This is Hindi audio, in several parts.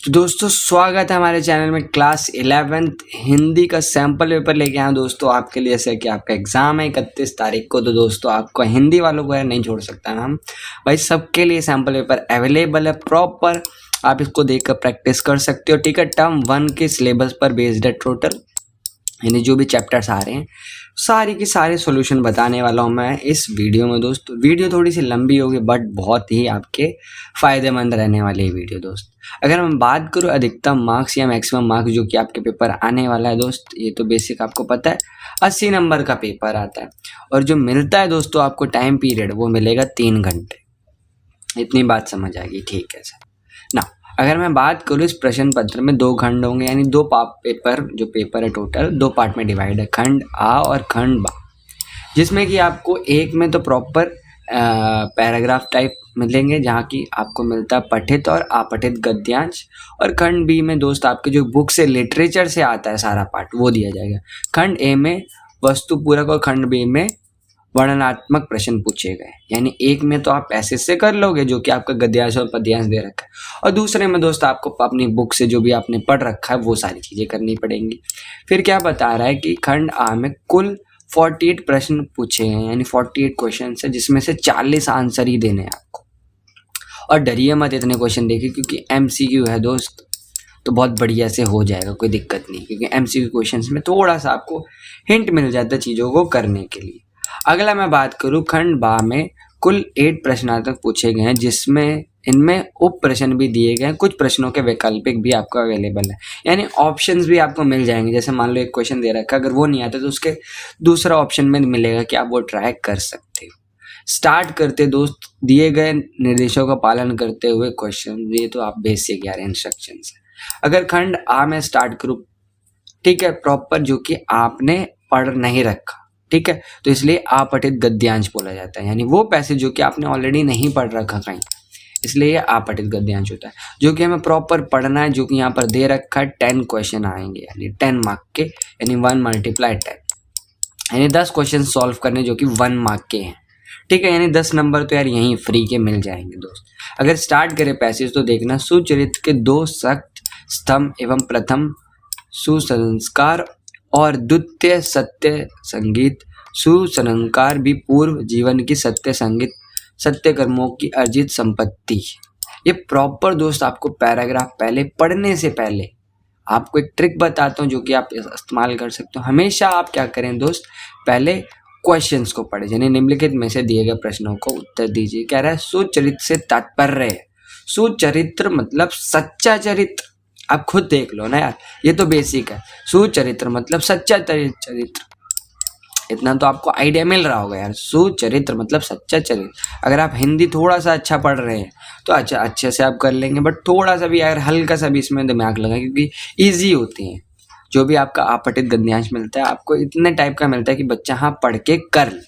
तो दोस्तों स्वागत है हमारे चैनल में। क्लास 11th हिंदी का सैम्पल पेपर लेके आए दोस्तों आपके लिए। जैसे कि आपका एग्जाम है 31 तारीख को, तो दोस्तों आपको हिंदी वालों को नहीं छोड़ सकता हम भाई, सबके लिए सैम्पल पेपर अवेलेबल है प्रॉपर। आप इसको देखकर प्रैक्टिस कर सकते हो। ठीक है, टर्म 1 के सिलेबस पर बेस्ड है टोटल, यानी जो भी चैप्टर्स आ रहे हैं सारी की सारे सॉल्यूशन बताने वाला हूँ मैं इस वीडियो में। दोस्त वीडियो थोड़ी सी लंबी होगी बट बहुत ही आपके फ़ायदेमंद रहने वाली है वीडियो दोस्त। अगर हम बात करूँ अधिकतम मार्क्स या मैक्सिमम मार्क्स जो कि आपके पेपर आने वाला है दोस्त, ये तो बेसिक आपको पता है 80 नंबर का पेपर आता है। और जो मिलता है दोस्तों आपको टाइम पीरियड वो मिलेगा 3 घंटे। इतनी बात समझ आ गई? ठीक है सर ना। अगर मैं बात करूँ इस प्रश्न पत्र में 2 खंड होंगे, यानी 2 पेपर, जो पेपर है टोटल 2 पार्ट में डिवाइड है, खंड आ और खंड बा, जिसमें कि आपको एक में तो प्रॉपर पैराग्राफ टाइप मिलेंगे जहाँ की आपको मिलता है पठित और अपठित गद्यांश, और खंड बी में दोस्त आपके जो बुक से लिटरेचर से आता है सारा पार्ट वो दिया जाएगा। खंड ए में वस्तु पूरक और खंड बी में वर्णनात्मक प्रश्न पूछे गए, यानी एक में तो आप ऐसे से कर लोगे जो कि आपका गद्यांश और पद्यांश दे रखा है, और दूसरे में दोस्त आपको अपनी बुक से जो भी आपने पढ़ रखा है वो सारी चीज़ें करनी पड़ेंगी। फिर क्या बता रहा है कि खंड आ में कुल 48 प्रश्न पूछे हैं, यानी 48 क्वेश्चन है, जिसमें से 40 आंसर ही देने हैं आपको। और डरिए मत इतने क्वेश्चन देखिए, क्योंकि MCQ है दोस्त, तो बहुत बढ़िया से हो जाएगा, कोई दिक्कत नहीं, क्योंकि MCQ क्वेश्चंस में थोड़ा सा आपको हिंट मिल जाता है चीज़ों को करने के लिए। अगला मैं बात करूँ खंड बा में कुल 8 प्रश्नार्थक पूछे गए हैं, जिसमें इनमें उप प्रश्न भी दिए गए हैं, कुछ प्रश्नों के वैकल्पिक भी आपको अवेलेबल है, यानी ऑप्शंस भी आपको मिल जाएंगे। जैसे मान लो एक क्वेश्चन दे रखा है, अगर वो नहीं आता तो उसके दूसरा ऑप्शन में मिलेगा कि आप वो ट्राई कर सकते हो। स्टार्ट करते दोस्त दिए गए निर्देशों का पालन करते हुए क्वेश्चन, ये तो आप बेसिक यार इंस्ट्रक्शंस है। अगर खंड आ में स्टार्ट करूँ, ठीक है, प्रॉपर जो कि आपने पढ़ नहीं रखा, ठीक है, तो इसलिए अपठित गद्यांश बोला जाता है, यानी वो पैसेज जो कि आपने ऑलरेडी नहीं पढ़ रखा कहीं, इसलिए ये अपठित गद्यांश होता है। जो कि हमें प्रॉपर पढ़ना है, जो कि यहाँ पर दे रखा है 10 क्वेश्चन आएंगे, यानी 10 मार्क के, यानी 1 × 10, यानी 10 क्वेश्चन सॉल्व करने जो कि 1 मार्क के हैं। ठीक है, यानी 10 नंबर तो यार यहीं फ्री के मिल जाएंगे दोस्त। अगर स्टार्ट करें पैसेज तो देखना, सुचरित्र के 2 सख्त स्तंभ एवं प्रथम सुसंस्कार और द्वितीय सत्य संगीत, सुसंस्कार भी पूर्व जीवन की सत्य संगीत, सत्य कर्मों की अर्जित संपत्ति। ये प्रॉपर दोस्त आपको पैराग्राफ पहले पढ़ने से पहले आपको एक ट्रिक बताता हूँ जो कि आप इस्तेमाल कर सकते हो। हमेशा आप क्या करें दोस्त, पहले क्वेश्चंस को पढ़े, यानी निम्नलिखित में से दिए गए प्रश्नों को उत्तर दीजिए। कह रहा है सुचरित्र से तात्पर्य है, सुचरित्र मतलब सच्चा चरित्र। आप खुद देख लो ना यार, ये तो बेसिक है। सुचरित्र मतलब सच्चा चरित्र, इतना तो आपको आइडिया मिल रहा होगा यार। सुचरित्र मतलब सच्चा चरित्र। अगर आप हिंदी थोड़ा सा अच्छा पढ़ रहे हैं तो अच्छा अच्छे से आप कर लेंगे, बट थोड़ा सा भी अगर हल्का सा भी इसमें दिमाग लगा, क्योंकि ईजी होती हैं। जो भी आपका अपठित गद्यांश मिलता है आपको इतने टाइप का मिलता है कि बच्चा हाँ पढ़ के कर ले।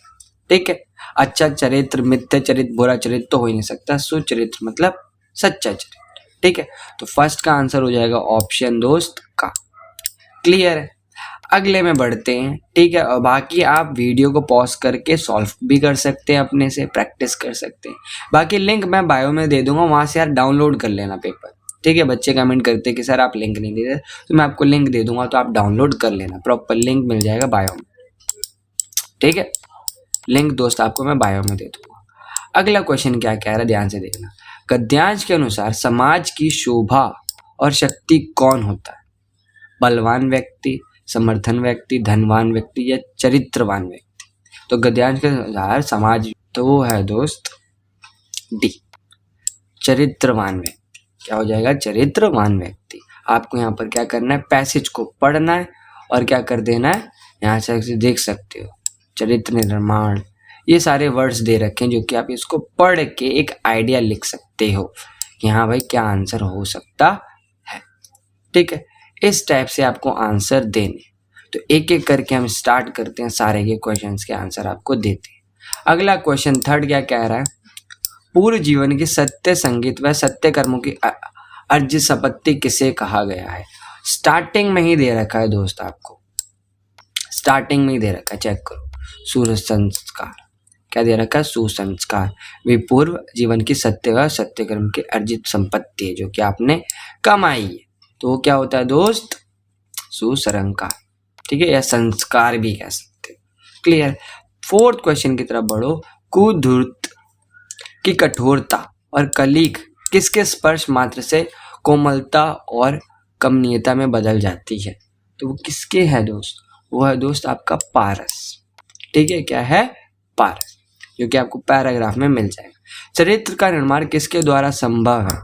ठीक है, अच्छा चरित्र, मिथ्या चरित्र, बुरा चरित्र तो हो ही नहीं सकता। सुचरित्र मतलब सच्चा चरित्र। ठीक है, तो फर्स्ट का आंसर हो जाएगा ऑप्शन दोस्त का। क्लियर है? अगले में बढ़ते हैं। ठीक है, और बाकी आप वीडियो को पॉज करके सॉल्व भी कर सकते हैं, अपने से प्रैक्टिस कर सकते हैं। बाकी लिंक मैं बायो में दे दूंगा, वहाँ से यार डाउनलोड कर लेना पेपर। ठीक है, बच्चे कमेंट करते हैं कि सर आप लिंक नहीं दे रहे, तो मैं आपको लिंक दे दूंगा, तो आप डाउनलोड कर लेना, प्रॉपर लिंक मिल जाएगा बायो में। ठीक है, लिंक दोस्त आपको मैं बायो में दे दूंगा। अगला क्वेश्चन क्या कह रहा है, ध्यान से देखना। गद्यांश के अनुसार समाज की शोभा और शक्ति कौन होता है? बलवान व्यक्ति, समर्थन व्यक्ति, धनवान व्यक्ति या चरित्रवान व्यक्ति? तो गद्यांश के अनुसार समाज तो वो है दोस्त डी, चरित्रवान व्यक्ति। क्या हो जाएगा? चरित्रवान व्यक्ति। आपको यहाँ पर क्या करना है, पैसेज को पढ़ना है और क्या कर देना है, यहाँ से देख सकते हो चरित्र निर्माण, ये सारे वर्ड्स दे रखे हैं जो कि आप इसको पढ़ के एक आइडिया लिख सकते हो कि हाँ भाई क्या आंसर हो सकता है। ठीक है, इस टाइप से आपको आंसर देने। तो एक एक करके हम स्टार्ट करते हैं, सारे के क्वेश्चंस के आंसर आपको देते हैं। अगला क्वेश्चन थर्ड क्या कह रहा है, पूर्व जीवन की सत्य संगीत व सत्य कर्मों की अर्जित संपत्ति किसे कहा गया है? स्टार्टिंग में ही दे रखा है दोस्त, आपको स्टार्टिंग में ही दे रखा है, चेक करो। सूर्य संस्कार क्या दे रखा है, सुसंस्कार। वे पूर्व जीवन की सत्य व सत्यकर्म की अर्जित संपत्ति है जो कि आपने कमाई है। तो वो क्या होता है दोस्त, सुसंस्कार, ठीक है, या संस्कार भी कह सकते हैं। क्लियर। फोर्थ क्वेश्चन की तरफ बढ़ो। कुधूर्त की कठोरता और कलीग किसके स्पर्श मात्र से कोमलता और कमनीयता में बदल जाती है? तो वो किसके है दोस्त, वो है दोस्त आपका पारस। ठीक है, क्या है, पारस, जो कि आपको पैराग्राफ में मिल जाएगा। चरित्र का निर्माण किसके द्वारा संभव है?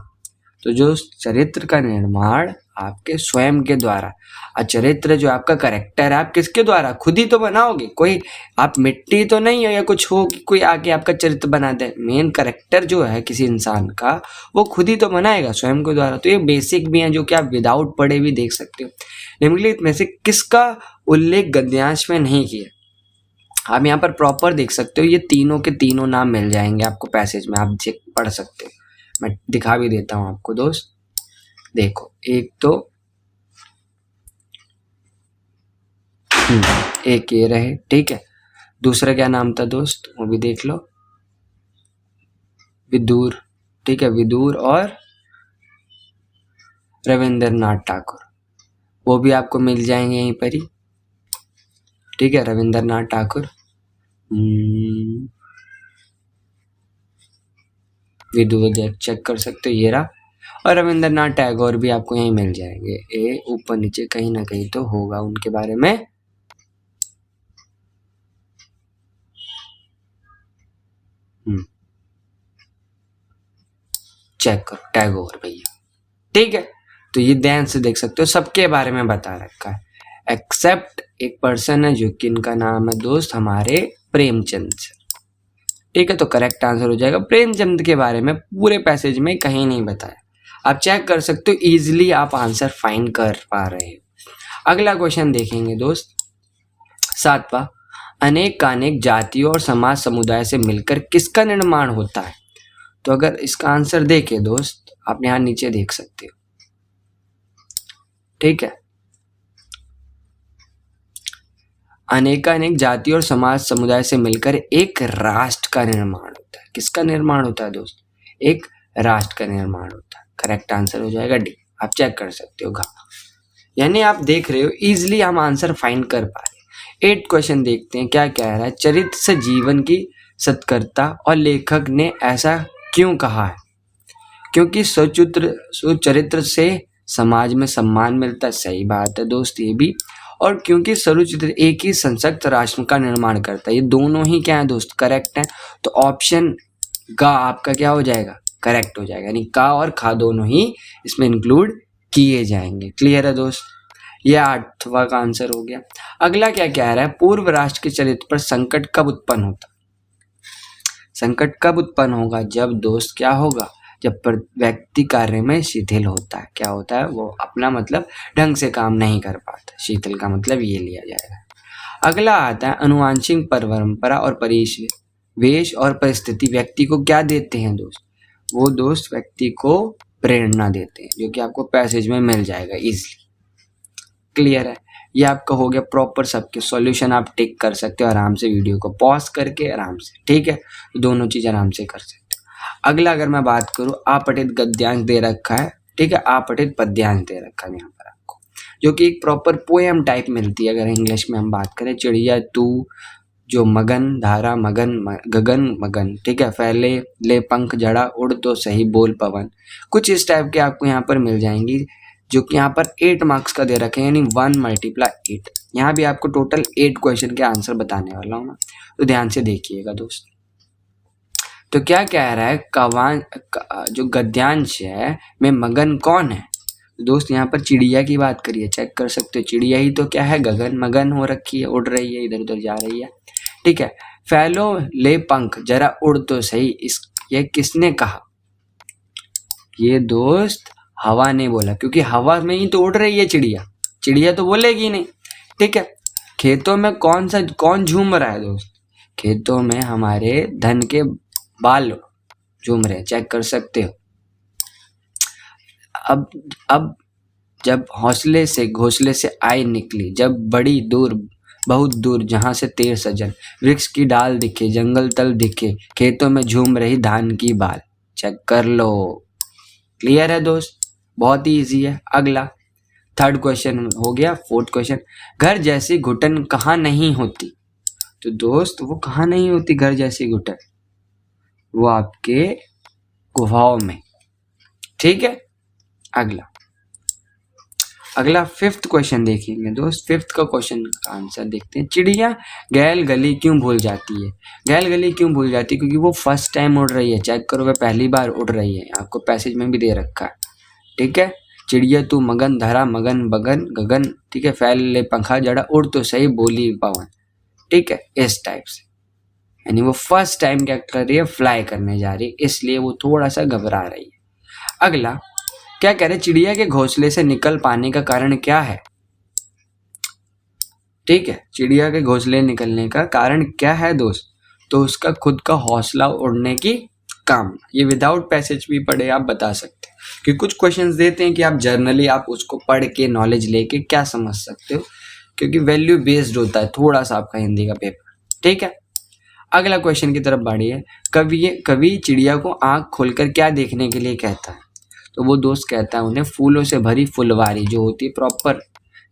तो जो चरित्र का निर्माण आपके स्वयं के द्वारा। और चरित्र जो आपका करेक्टर है, आप किसके द्वारा, खुद ही तो बनाओगे। कोई आप मिट्टी तो नहीं हो या कुछ हो कि कोई आके आपका चरित्र बना दे। मेन करेक्टर जो है किसी इंसान का, वो खुद ही तो बनाएगा स्वयं के द्वारा। तो ये बेसिक भी हैं जो कि आप विदाउट पढ़े भी देख सकते हो। निम्नलिखित में से किसका उल्लेख गद्यांश में नहीं किया? आप यहाँ पर प्रॉपर देख सकते हो, ये तीनों के तीनों नाम मिल जाएंगे आपको पैसेज में, आप चेक पढ़ सकते हो। मैं दिखा भी देता हूँ आपको दोस्त, देखो। एक तो एक ये रहे, ठीक है। दूसरा क्या नाम था दोस्त, वो भी देख लो, विदुर, ठीक है, विदुर और रविंद्रनाथ ठाकुर, वो भी आपको मिल जाएंगे यहीं पर ही, ठीक है। रविंद्रनाथ ठाकुर, विदुर चेक कर सकते हो, ये रहा। और रविंद्रनाथ टैगोर भी आपको यहीं मिल जाएंगे। ये ऊपर नीचे कहीं ना कहीं तो होगा उनके बारे में। चेक करो, टैगोर भैया, ठीक है। तो ये ध्यान से देख सकते हो, सबके बारे में बता रखा है, एक्सेप्ट एक पर्सन है जो कि इनका नाम है दोस्त हमारे प्रेमचंद से, ठीक है। तो करेक्ट आंसर हो जाएगा प्रेमचंद के बारे में पूरे पैसेज में कहीं नहीं बताया। आप चेक कर सकते हो, इजीली आप आंसर फाइंड कर पा रहे हो। अगला क्वेश्चन देखेंगे दोस्त, 7वां। अनेक का अनेक जातियों और समाज समुदाय से मिलकर किसका निर्माण होता है? तो अगर इसका आंसर देखे दोस्त, आप यहाँ नीचे देख सकते हो, ठीक है। अनेकानेक जाति और समाज समुदाय से मिलकर एक राष्ट्र का निर्माण होता है। किसका निर्माण होता है दोस्त? एक राष्ट्र का निर्माण होता है। करेक्ट आंसर हो जाएगा डी। आप चेक कर सकते हो, घा, यानी आप देख रहे हो इजीली हम आंसर फाइंड कर पा रहे हैं। 8 क्वेश्चन देखते हैं, क्या कह रहा है। चरित्र से जीवन की सत्कर्ता और लेखक ने ऐसा क्यों कहा है? क्योंकि सुचरित्र से समाज में सम्मान मिलता है, सही बात है दोस्त ये भी। और क्योंकि सरुचित्र एक ही सशक्त राष्ट्र का निर्माण करता है, ये दोनों ही क्या है दोस्त, करेक्ट है। तो ऑप्शन का आपका क्या हो जाएगा, करेक्ट हो जाएगा, यानी का और खा दोनों ही इसमें इंक्लूड किए जाएंगे। क्लियर है दोस्त, ये 8वां का आंसर हो गया। अगला क्या कह रहा है, पूर्व राष्ट्र के चरित्र पर संकट कब उत्पन्न होता? संकट कब उत्पन्न होगा? जब दोस्त क्या होगा, जब व्यक्ति कार्य में शिथिल होता है। क्या होता है, वो अपना मतलब ढंग से काम नहीं कर पाता। शिथिल का मतलब ये लिया जाएगा। अगला आता है, अनुवांशिक परंपरा और परिवेश और परिस्थिति व्यक्ति को क्या देते हैं दोस्त? वो दोस्त व्यक्ति को प्रेरणा देते हैं, जो कि आपको पैसेज में मिल जाएगा इजीली। क्लियर है, ये आपका हो गया प्रॉपर। सबके सॉल्यूशन आप टिक कर सकते हो आराम से, वीडियो को पॉज करके आराम से, ठीक है। दोनों चीज आराम से कर सकते हो। अगला अगर मैं बात करूँ, आपठित गद्यांश दे रखा है, ठीक है, आपठित पद्यांश दे रखा है यहाँ पर आपको, जो कि एक प्रॉपर पोएम टाइप मिलती है। अगर इंग्लिश में हम बात करें, चिड़िया तू जो मगन धारा मगन गगन मगन, ठीक है, फैले ले पंख जड़ा उड़ तो सही बोल पवन, कुछ इस टाइप के आपको यहाँ पर मिल जाएंगी, जो कि यहाँ पर 8 मार्क्स का दे रखे हैं, यानी 1 × 8। यहाँ भी आपको टोटल 8 क्वेश्चन के आंसर बताने वाला हूँ मैं, तो ध्यान से देखिएगा दोस्त। तो क्या कह रहा है, कवान जो गद्यांश है में मगन कौन है? दोस्त यहाँ पर चिड़िया की बात करिए, चेक कर सकते हो, चिड़िया ही तो क्या है, गगन मगन हो रखी है, उड़ रही है, इधर उधर जा रही है, ठीक है। फैलो ले पंख जरा उड़ तो सही, ये किसने कहा? ये दोस्त हवा ने बोला, क्योंकि हवा में ही तो उड़ रही है चिड़िया, चिड़िया तो बोलेगी नहीं, ठीक है। खेतों में कौन झूम रहा है दोस्त? खेतों में हमारे धन के बाल झूम रहे हैं, चेक कर सकते हो। अब जब घोंसले से आई निकली, जब बड़ी दूर बहुत दूर जहाँ से 13 सज्जन, वृक्ष की डाल दिखे, जंगल तल दिखे, खेतों में झूम रही धान की बाल। चेक कर लो। क्लियर है दोस्त, बहुत ही इजी है। अगला थर्ड क्वेश्चन हो गया। फोर्थ क्वेश्चन, घर जैसी घुटन कहाँ नहीं होती? तो दोस्त वो कहाँ नहीं होती घर जैसी घुटन? वो आपके गुफाओं में। ठीक है। अगला फिफ्थ क्वेश्चन देखेंगे दोस्त। फिफ्थ का क्वेश्चन का आंसर देखते हैं। चिड़िया गैल गली क्यों भूल जाती है? गैल गली क्यों भूल जाती है? क्योंकि वो फर्स्ट टाइम उड़ रही है। चेक करो, वह पहली बार उड़ रही है। आपको पैसेज में भी दे रखा है। ठीक है। चिड़िया तू मगन धरा मगन बगन गगन, ठीक है, फैल ले पंखा जड़ा, उड़ तो सही बोली पवन। ठीक है, इस टाइप से। यानी वो फर्स्ट टाइम क्या कर रही है? फ्लाई करने जा रही है, इसलिए वो थोड़ा सा घबरा रही है। अगला क्या कह रहे? चिड़िया के घोंसले से निकल पाने का कारण क्या है? ठीक है, चिड़िया के घोंसले निकलने का कारण क्या है दोस्त? तो उसका खुद का हौसला उड़ने की काम। ये विदाउट पैसेज भी पढ़े आप बता सकते हैं, कि कुछ क्वेश्चंस देते हैं कि आप जर्नली आप उसको पढ़ के नॉलेज लेके क्या समझ सकते हो, क्योंकि वैल्यू बेस्ड होता है थोड़ा सा आपका हिंदी का पेपर। ठीक है। अगला क्वेश्चन की तरफ बढ़िए। कवि चिड़िया को आंख खोलकर क्या देखने के लिए कहता है? तो वो दोस्त कहता है उन्हें फूलों से भरी फुलवारी जो होती है प्रॉपर,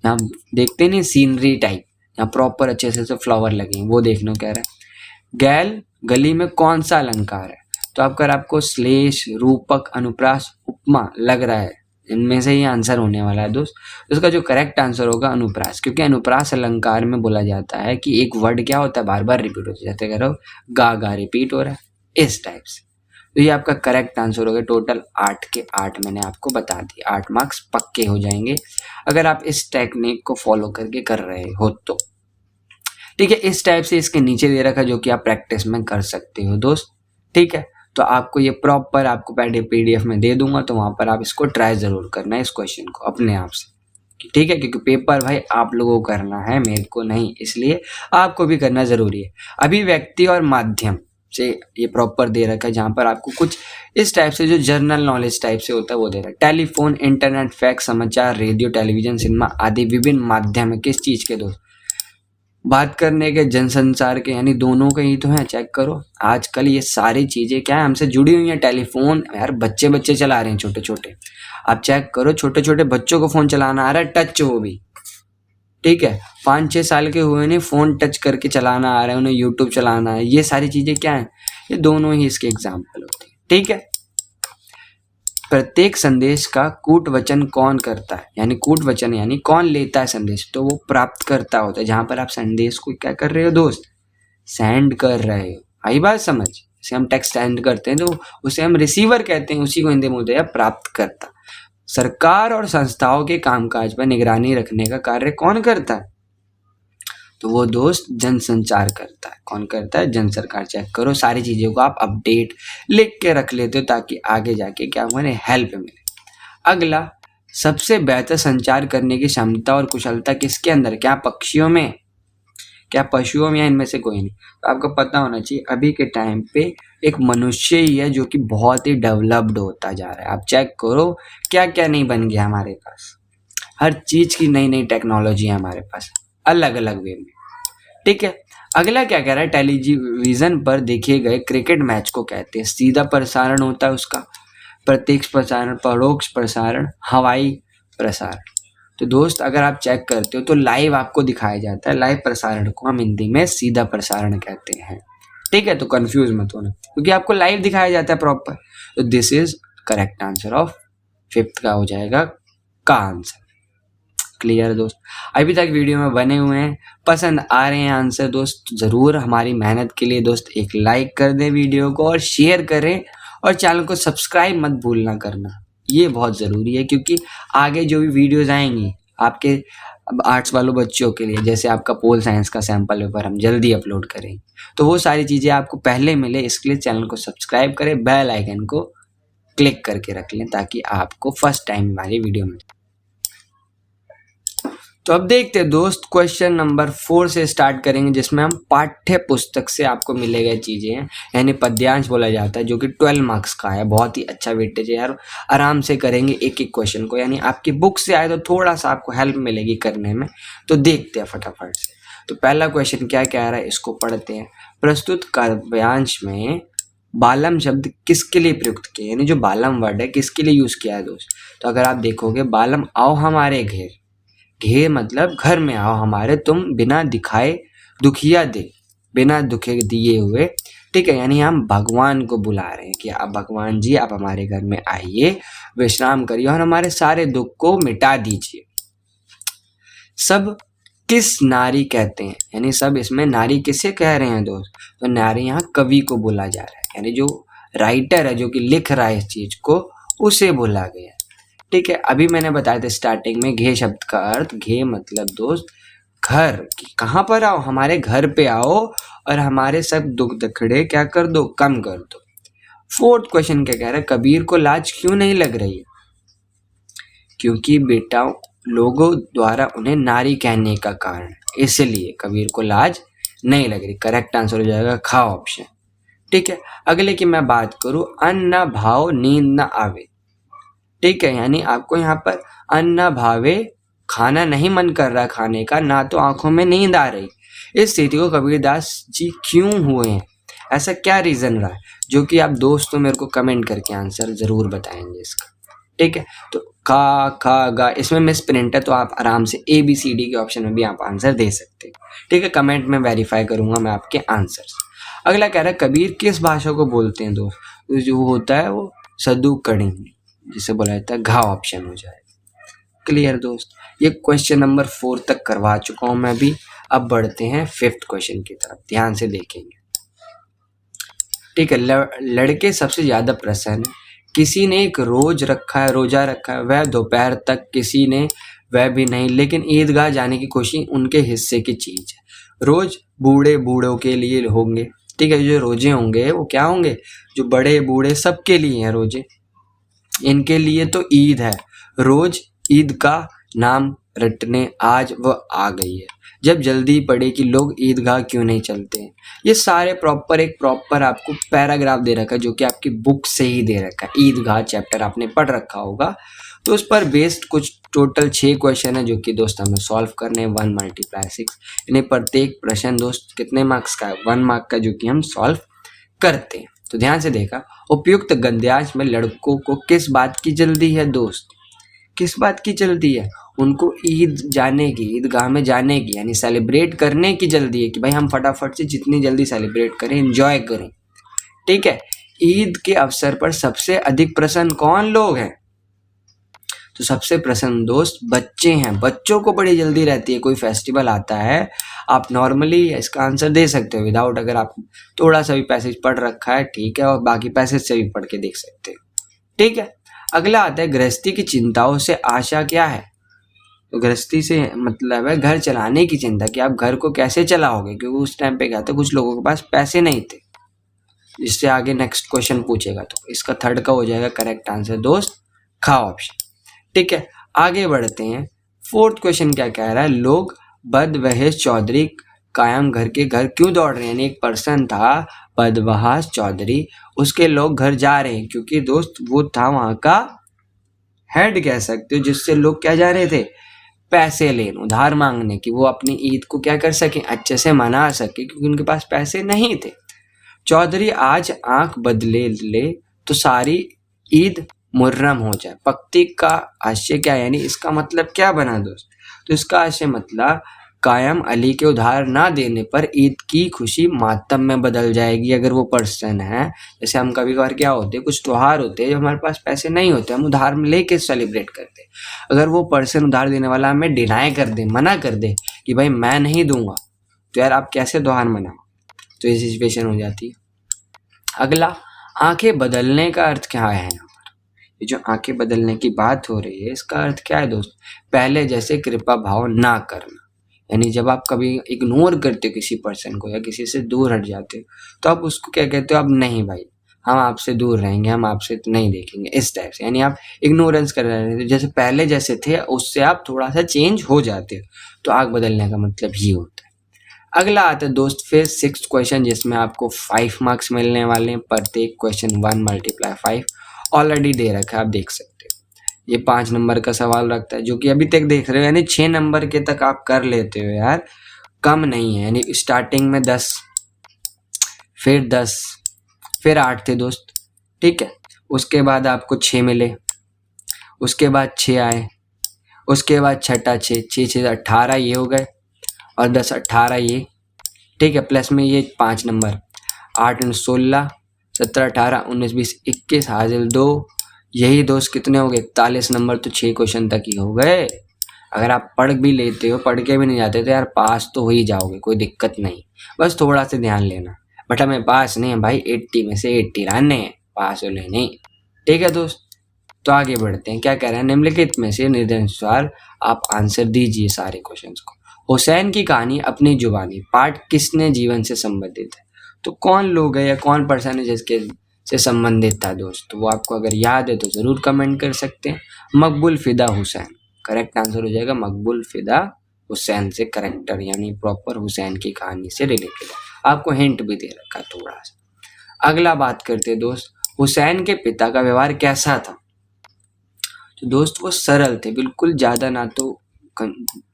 यहाँ देखते नहीं सीनरी टाइप, यहाँ प्रॉपर अच्छे से फ्लावर लगे, वो देखने को कह रहा है। गैल गली में कौन सा अलंकार है? तो अगर आपको श्लेष, रूपक, अनुप्रास, उपमा लग रहा है, इनमें से ही आंसर होने वाला है दोस्त, तो इसका जो करेक्ट आंसर होगा अनुप्रास, क्योंकि अनुप्रास अलंकार में बोला जाता है कि एक वर्ड क्या होता है, बार बार रिपीट होते जाते, कह रहा हो गा गा रिपीट हो रहा है, इस टाइप से। तो ये आपका करेक्ट आंसर होगा। टोटल 8 के 8 मैंने आपको बता दिए। 8 मार्क्स पक्के हो जाएंगे अगर आप इस टेक्निक को फॉलो करके कर रहे हो तो। ठीक है, इस टाइप से इसके नीचे दे रखा जो कि आप प्रैक्टिस में कर सकते हो दोस्त। ठीक है, तो आपको ये प्रॉपर आपको PDF में दे दूंगा, तो वहां पर आप इसको ट्राई जरूर करना है, इस क्वेश्चन को अपने आप से। ठीक है, क्योंकि पेपर भाई आप लोगों को करना है, मेरे को नहीं, इसलिए आपको भी करना जरूरी है। अभिव्यक्ति और माध्यम से ये प्रॉपर दे रखा है, जहां पर आपको कुछ इस टाइप से जो जर्नल नॉलेज टाइप से होता है वो दे रहा है। टेलीफोन, इंटरनेट, फैक्स, समाचार, रेडियो, टेलीविजन, सिनेमा आदि विभिन्न माध्यम है किस चीज के दोस्त? बात करने के, जनसंचार के, यानी दोनों के ही तो हैं। चेक करो आजकल ये सारी चीजें क्या है, हमसे जुड़ी हुई हैं। टेलीफोन यार बच्चे चला रहे हैं छोटे छोटे, आप चेक करो छोटे छोटे बच्चों को फोन चलाना आ रहा है, टच वो भी। ठीक है, 5-6 साल के हुए नहीं, फोन टच करके चलाना आ रहा है उन्हें, यूट्यूब चलाना है। ये सारी चीजें क्या है? ये दोनों ही इसके एग्जाम्पल होते हैं। ठीक है। प्रत्येक संदेश का कूट वचन कौन करता है? यानी कूट वचन यानी कौन लेता है संदेश? तो वो प्राप्त करता होता है। जहां पर आप संदेश को क्या कर रहे हो दोस्त? सेंड कर रहे हो। आई बात समझ? जैसे हम टेक्स्ट सेंड करते हैं तो उसे हम रिसीवर कहते हैं, उसी को हिंदी में बोलते हैं प्राप्त करता। सरकार और संस्थाओं के कामकाज पर निगरानी रखने का कार्य कौन करता है? तो वो दोस्त जनसंचार करता है। कौन करता है? जन सरकार। चेक करो सारी चीज़ों को आप अपडेट लिख के रख लेते हो ताकि आगे जाके क्या हमारे हेल्प मिले। अगला, सबसे बेहतर संचार करने की क्षमता और कुशलता किसके अंदर? क्या पक्षियों में, क्या पशुओं में, या इनमें से कोई नहीं? तो आपको पता होना चाहिए अभी के टाइम पे एक मनुष्य ही है जो कि बहुत ही डेवलप्ड होता जा रहा है। आप चेक करो क्या क्या नहीं बन गया हमारे पास, हर चीज की नई नई टेक्नोलॉजी है हमारे पास अलग अलग वे में। ठीक है। अगला क्या कह रहा है? टेलीविजन पर देखे गए क्रिकेट मैच को कहते हैं, सीधा प्रसारण होता है उसका, प्रत्यक्ष प्रसारण, परोक्ष प्रसारण, हवाई प्रसारण। तो दोस्त अगर आप चेक करते हो तो लाइव आपको दिखाया जाता है, लाइव प्रसारण को हम हिंदी में सीधा प्रसारण कहते हैं। ठीक है, तो कंफ्यूज मत होना, क्योंकि आपको लाइव दिखाया जाता है प्रॉपर। तो this is correct answer of fifth का हो जाएगा का आंसर। क्लियर दोस्त? अभी तक वीडियो में बने हुए हैं, पसंद आ रहे हैं आंसर दोस्त, जरूर हमारी मेहनत के लिए दोस्त एक लाइक कर दें वीडियो को और शेयर करें, और चैनल को सब्सक्राइब मत भूलना करना, ये बहुत ज़रूरी है, क्योंकि आगे जो भी वीडियोज़ आएंगी आपके आर्ट्स वालों बच्चों के लिए, जैसे आपका पोल साइंस का सैम्पल पेपर हम जल्दी अपलोड करें, तो वो सारी चीज़ें आपको पहले मिले, इसके लिए चैनल को सब्सक्राइब करें, बेल आइकन को क्लिक करके रख लें ताकि आपको फर्स्ट टाइम हमारी वीडियो मिले। तो अब देखते हैं दोस्त, क्वेश्चन नंबर 4 से स्टार्ट करेंगे, जिसमें हम पाठ्य पुस्तक से आपको मिले गए चीज़ें हैं, यानी पद्यांश बोला जाता है, जो कि 12 मार्क्स का है। बहुत ही अच्छा वेटेज है यार, आराम से करेंगे एक एक क्वेश्चन को, यानी आपकी बुक से आए तो थोड़ा सा आपको हेल्प मिलेगी करने में। तो देखते हैं फटाफट से। तो पहला क्वेश्चन क्या कह रहा है, इसको पढ़ते हैं। प्रस्तुत काव्यांश में बालम शब्द किसके लिए प्रयुक्त किया, यानी जो बालम वर्ड है किसके लिए यूज किया है दोस्त। तो अगर आप देखोगे, बालम आओ हमारे घेर, घेर मतलब घर में आओ हमारे, तुम बिना दिखाए दुखिया दे, बिना दुखे दिए हुए, ठीक है। यानी हम भगवान को बुला रहे हैं कि आप भगवान जी आप हमारे घर में आइए, विश्राम करिए और हमारे सारे दुख को मिटा दीजिए। सब किस नारी कहते हैं, यानी सब इसमें नारी किसे कह रहे हैं दोस्त, तो नारी यहाँ कवि को बोला जा रहा है, यानी जो राइटर है जो कि लिख रहा है इस चीज को, उसे बोला गया, ठीक है। अभी मैंने बताया था स्टार्टिंग में घे शब्द का अर्थ, घे मतलब दोस्त घर, कि कहाँ पर आओ, हमारे घर पे आओ और हमारे सब दुख दखड़े क्या कर दो, कम कर दो। फोर्थ क्वेश्चन क्या कह रहा है, कबीर को लाज क्यों नहीं लग रही है, क्योंकि बेटा लोगों द्वारा उन्हें नारी कहने का कारण, इसलिए कबीर को लाज नहीं लग रही। करेक्ट आंसर हो जाएगा खा ऑप्शन, ठीक है। अगले की मैं बात करूं, अन्न न भाव नींद न आवे, ठीक है। यानी आपको यहाँ पर अन्न न भावे, खाना नहीं मन कर रहा खाने का, ना तो आंखों में नींद आ रही, इस स्थिति को कबीरदास जी क्यों हुए हैं, ऐसा क्या रीजन रहा है, जो कि आप दोस्तों मेरे को कमेंट करके आंसर जरूर बताएंगे इसका, ठीक है। तो का खा गा इसमें मिस प्रिंट है, तो आप आराम से ABCD के ऑप्शन में भी आप आंसर दे सकते हैं, ठीक है। कमेंट में वेरीफाई करूंगा मैं आपके आंसर्स। अगला कह रहा है कबीर किस भाषा को बोलते हैं दोस्त, तो जो होता है वो सदु कड़ी, जिसे बोला जाता है घा ऑप्शन हो जाएगा। क्लियर दोस्त, ये क्वेश्चन नंबर 4 तक करवा चुका हूं मैं भी। अब बढ़ते हैं 5th क्वेश्चन की तरफ, ध्यान से देखेंगे, ठीक है। लड़के सबसे ज्यादा प्रसन्न, किसी ने एक रोजा रखा है, वह दोपहर तक किसी ने वह भी नहीं, लेकिन ईदगाह जाने की खुशी उनके हिस्से की चीज है। रोज बूढ़ों के लिए होंगे, ठीक है। जो रोजे होंगे वो क्या होंगे, जो बड़े बूढ़े सबके लिए हैं रोजे, इनके लिए तो ईद है। रोज ईद का नाम रटने आज वह आ गई है, जब जल्दी पड़े कि लोग ईदगाह क्यों नहीं चलते हैं। ये सारे प्रॉपर आपको पैराग्राफ दे रखा है, जो कि आपकी बुक से ही दे रखा है। ईदगाह चैप्टर आपने पढ़ रखा होगा, तो उस पर बेस्ड कुछ टोटल 6 क्वेश्चन है, जो कि दोस्त हमें सॉल्व करने हैं 1 × 6। इन्हें प्रत्येक प्रश्न दोस्त कितने मार्क्स का है, 1 मार्क का, जो कि हम सॉल्व करते हैं। तो ध्यान से देखा, उपयुक्त गद्यांश में लड़कों को किस बात की जल्दी है दोस्त, किस बात की जल्दी है, उनको ईद जाने की, ईदगाह में जाने की, यानी सेलिब्रेट करने की जल्दी है कि भाई हम फटाफट से जितनी जल्दी सेलिब्रेट करें, एंजॉय करें, ठीक है। ईद के अवसर पर सबसे अधिक प्रसन्न कौन लोग हैं, तो सबसे प्रसन्न दोस्त बच्चे हैं। बच्चों को बड़ी जल्दी रहती है, कोई फेस्टिवल आता है, आप नॉर्मली इसका आंसर दे सकते हो विदाउट, अगर आप थोड़ा सा भी पैसेज पढ़ रखा है, ठीक है, और बाकी पैसेज से भी पढ़ के देख सकते हो, ठीक है। अगला आता है गृहस्थी की चिंताओं से आशा क्या है, तो गृहस्थी से मतलब है घर चलाने की चिंता, कि आप घर को कैसे चलाओगे, क्योंकि उस टाइम पे क्या था, कुछ लोगों के पास पैसे नहीं थे। इससे आगे नेक्स्ट क्वेश्चन पूछेगा, तो इसका 3rd का हो जाएगा करेक्ट आंसर दोस्त खा ऑप्शन, ठीक है। आगे बढ़ते हैं, 4th क्वेश्चन क्या कह रहा है, लोग बदवहेश चौधरी कायम घर के घर क्यों दौड़ रहे हैं, यानी एक पर्सन था बदवहास चौधरी, उसके लोग घर जा रहे हैं, क्योंकि दोस्त वो था वहां का हेड कह सकते हो, जिससे लोग क्या जा रहे थे, पैसे लेने, उधार मांगने, की वो अपनी ईद को क्या कर सके, अच्छे से मना सके, क्योंकि उनके पास पैसे नहीं थे। चौधरी आज आंख बदले ले तो सारी ईद मुर्रम हो जाए। पक्ति का आशय क्या, यानी इसका मतलब क्या बना दोस्त, तो इसका आशय मतलब कायम अली के उधार ना देने पर ईद की खुशी मातम में बदल जाएगी। अगर वो पर्सन है, जैसे हम कभी कभार क्या होते हैं, कुछ त्योहार होते हैं जो हमारे पास पैसे नहीं होते, हम उधार में लेके सेलिब्रेट करते हैं, अगर वो पर्सन उधार देने वाला हमें डिनाई कर दे, मना कर दे कि भाई मैं नहीं दूंगा, तो यार आप कैसे त्योहार मनाओ, तो ये सिचुएशन हो जाती है। अगला, आंखें बदलने का अर्थ क्या है, यहाँ पर ये जो आंखें बदलने की बात हो रही है, इसका अर्थ क्या है दोस्त, पहले जैसे कृपा भाव ना करना, यानी जब आप कभी इग्नोर करते हो किसी पर्सन को या किसी से दूर हट जाते हो, तो आप उसको क्या कहते हो, अब नहीं भाई हम आपसे दूर रहेंगे, हम आपसे नहीं देखेंगे, इस टाइप से, यानी आप इग्नोरेंस कर रहे हैं, जैसे पहले जैसे थे उससे आप थोड़ा सा चेंज हो जाते हो, तो आंख बदलने का मतलब ये होता है। अगला आता है दोस्त फिर 6th क्वेश्चन, जिसमें आपको 5 मार्क्स मिलने वाले हैं, प्रत्येक क्वेश्चन 1 × 5 ऑलरेडी दे रखा है, आप देख सकते हो। ये 5 नंबर का सवाल रखता है, जो कि अभी तक देख रहे हो, यानी 6 नंबर के तक आप कर लेते हो यार, कम नहीं है, यानी स्टार्टिंग में 10, फिर 10, फिर 8 थे दोस्त, ठीक है। उसके बाद आपको 6 मिले, उसके बाद 6 आए, उसके बाद छठा 6, 6 6 18 ये हो गए, और 10 18 ये, ठीक है। प्लस में ये 5 नंबर, 8 16 17 18 19 20 21 हासिल 2, यही दोस्त कितने हो गए 41 नंबर। तो 6 क्वेश्चन तक ही हो गए। अगर आप पढ़ भी लेते हो, पढ़ के भी नहीं जाते तो यार पास तो हो ही जाओगे, कोई दिक्कत नहीं, बस थोड़ा सा ध्यान लेना। बट हमें पास नहीं है भाई, 80 में से 80 लाने हैं, पास होने नहीं, ठीक है दोस्त। तो आगे बढ़ते हैं, क्या कह रहे हैं, निम्नलिखित में से निर्देशानुसार आप आंसर दीजिए सारे क्वेश्चंस को। हुसैन की कहानी अपनी जुबानी पाठ किसने जीवन से संबंधित है? तो कौन लोग है या कौन पर्सन है जिसके से संबंधित था दोस्त? तो वो आपको अगर याद है तो ज़रूर कमेंट कर सकते हैं। मकबूल फिदा हुसैन, करेक्ट आंसर हो जाएगा मकबूल फिदा हुसैन से करेक्टर, यानी प्रॉपर हुसैन की कहानी से रिलेटेड है। आपको हिंट भी दे रखा थोड़ा सा। अगला बात करते हैं दोस्त, हुसैन के पिता का व्यवहार कैसा था? तो दोस्त वो सरल थे, बिल्कुल ज़्यादा ना तो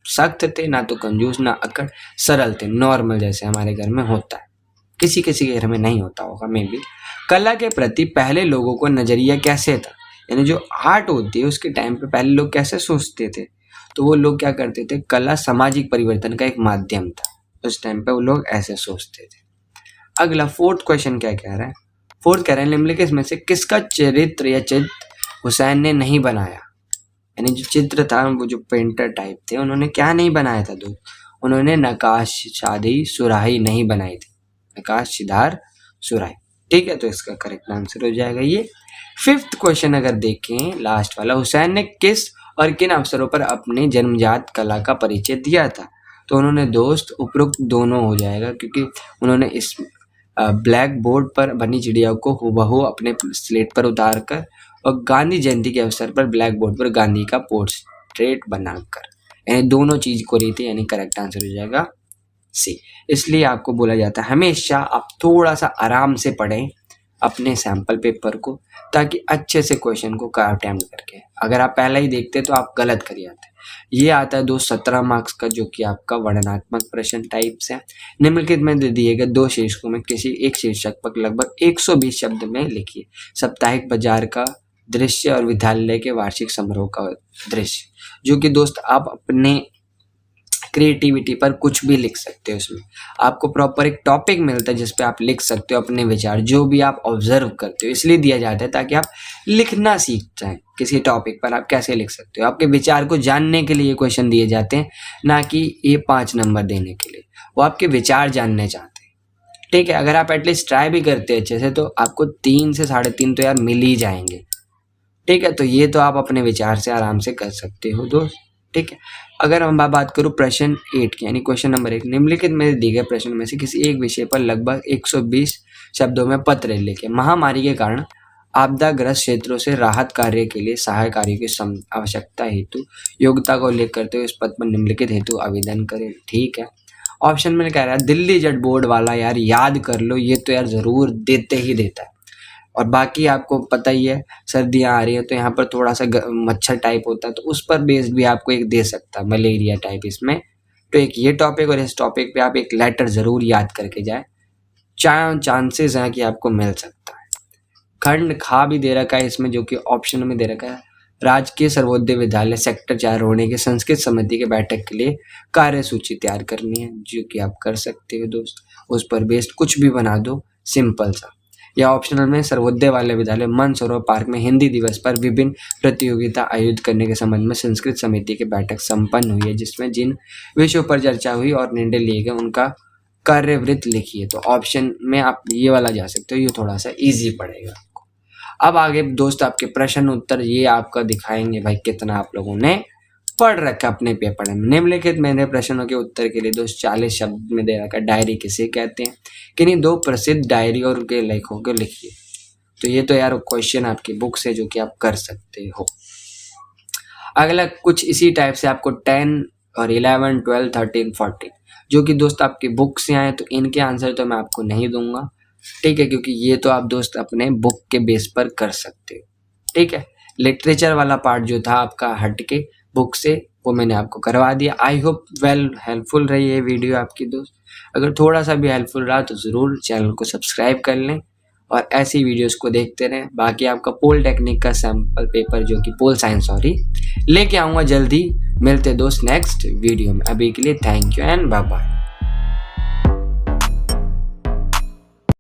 सख्त थे, ना तो कंजूस, ना अकड़, सरल थे, नॉर्मल जैसे हमारे घर में होता है, किसी किसी के घर में नहीं होता होगा मे भी। कला के प्रति पहले लोगों को नज़रिया कैसे था? यानी जो आर्ट होती है उसके टाइम पे पहले लोग कैसे सोचते थे? तो वो लोग क्या करते थे, कला सामाजिक परिवर्तन का एक माध्यम था, उस टाइम पे वो लोग ऐसे सोचते थे। अगला फोर्थ क्वेश्चन क्या कह रहा है, फोर्थ कह रहे हैं निम्नलिखित में से किसका चरित्र या चित्र हुसैन ने नहीं बनाया? यानी जो चित्र था, वो जो पेंटर टाइप थे, उन्होंने क्या नहीं बनाया था दोस्त? उन्होंने नक्काशी सुराही नहीं बनाई थी, नक्काशीदार सुराही, ठीक है। तो इसका करेक्ट आंसर हो जाएगा ये। फिफ्थ क्वेश्चन अगर देखें लास्ट वाला, हुसैन ने किस और किन अवसरों पर अपने जन्मजात कला का परिचय दिया था? तो उन्होंने दोस्त उपरोक्त दोनों हो जाएगा, क्योंकि उन्होंने इस ब्लैक बोर्ड पर बनी चिड़िया को हूबहू अपने स्लेट पर उतार कर और गांधी जयंती के अवसर पर ब्लैक बोर्ड पर गांधी का पोर्ट्रेट बनाकर, यानी दोनों चीज को रही थी, यानी करेक्ट आंसर हो जाएगा सी। इसलिए आपको बोला जाता है हमेशा आप थोड़ा सा आराम से पढ़ें अपने सैम्पल पेपर को, ताकि अच्छे से क्वेश्चन को अटेम्प्ट करके, अगर आप पहले ही देखते तो आप गलत कर जाते। ये आता है दोस्त 17 मार्क्स का, जो कि आपका वर्णनात्मक प्रश्न टाइप से। निम्नलिखित में दे दिए गए 2 शीर्षकों में किसी एक शीर्षक पर लगभग 120 शब्द में लिखिए। साप्ताहिक बाजार का दृश्य और विद्यालय के वार्षिक समारोह का दृश्य, जो कि दोस्त आप अपने क्रिएटिविटी पर कुछ भी लिख सकते हो। उसमें आपको प्रॉपर एक टॉपिक मिलता है जिस पे आप लिख सकते हो अपने विचार, जो भी आप ऑब्जर्व करते हो, इसलिए दिया जाता है ताकि आप लिखना सीख जाएं। किसी टॉपिक पर आप कैसे लिख सकते हो, आपके विचार को जानने के लिए क्वेश्चन दिए जाते हैं, ना कि ये 5 नंबर देने के लिए। वो आपके विचार जानने चाहते हैं, ठीक है। अगर आप एटलीस्ट ट्राई भी करते हैं अच्छे से तो आपको 3 से 3.5 तो यार मिल ही जाएंगे, ठीक है। तो ये तो आप अपने विचार से आराम से कर सकते हो दोस्त, ठीक है। अगर हम बात करूँ प्रश्न 8 की, यानी क्वेश्चन नंबर 1, निम्नलिखित में दिए गए प्रश्न में से किसी एक विषय पर लगभग 120 शब्दों में पत्र लिखें। महामारी के कारण आपदाग्रस्त क्षेत्रों से राहत कार्य के लिए सहायक कार्यों की आवश्यकता हेतु योग्यता का उल्लेख करते हुए इस पद पर निम्नलिखित हेतु आवेदन करें, ठीक है। ऑप्शन में कह रहा है दिल्ली जट बोर्ड वाला, यार याद कर लो, ये तो यार जरूर देते ही देता है। और बाकी आपको पता ही है सर्दियाँ आ रही हैं तो यहाँ पर थोड़ा सा मच्छर टाइप होता है, तो उस पर बेस्ड भी आपको एक दे सकता है, मलेरिया टाइप इसमें। तो एक ये टॉपिक और इस टॉपिक पे आप एक लेटर ज़रूर याद करके जाए, चांसेस हैं कि आपको मिल सकता है। खंड खा भी दे रखा है इसमें, जो कि ऑप्शन में दे रखा है, राजकीय सर्वोदय विद्यालय सेक्टर 4 होने की संस्कृत समिति के बैठक के लिए कार्यसूची तैयार करनी है, जो कि आप कर सकते हो दोस्त। उस पर बेस्ड कुछ भी बना दो सिंपल सा। या ऑप्शनल में सर्वोदय वाले विद्यालय मानसरोवर पार्क में हिंदी दिवस पर विभिन्न प्रतियोगिता आयोजित करने के संबंध में संस्कृत समिति की बैठक संपन्न हुई है, जिसमें जिन विषयों पर चर्चा हुई और निर्णय लिए गए उनका कार्यवृत्त लिखिए। तो ऑप्शन में आप ये वाला जा सकते हो, ये थोड़ा सा इजी पड़ेगा आपको। अब आगे दोस्त आपके प्रश्न उत्तर ये आपका दिखाएंगे भाई कितना आप लोगों ने पढ़ रखा अपने पेपर में। निम्नलिखित मैंने प्रश्नों के उत्तर के लिए दोस्त 40 शब्द में दे रखा, डायरी किसे कहते हैं, किन्हीं 2 प्रसिद्ध डायरी और उनके लेखकों को लिखिए। तो ये तो यार क्वेश्चन आपकी बुक से जो कि आप कर सकते हो। अगला कुछ इसी टाइप से आपको 10 और 11 12 13 14 जो कि दोस्त आपकी बुक से आए, तो इनके आंसर तो मैं आपको नहीं दूंगा, ठीक है, क्योंकि ये तो आप दोस्त अपने बुक के बेस पर कर सकते हो, ठीक है। लिटरेचर वाला पार्ट जो था आपका हट के बुक से, वो मैंने आपको करवा दिया। आई होप वेल हेल्पफुल रही ये वीडियो आपकी दोस्त। अगर थोड़ा सा भी हेल्पफुल रहा तो ज़रूर चैनल को सब्सक्राइब कर लें और ऐसी वीडियोस को देखते रहें। बाकी आपका पोल टेक्निक का सैम्पल पेपर जो कि पोल साइंस सॉरी लेके आऊँगा जल्दी। मिलते दोस्त नेक्स्ट वीडियो में। अभी के लिए thank you and bye bye.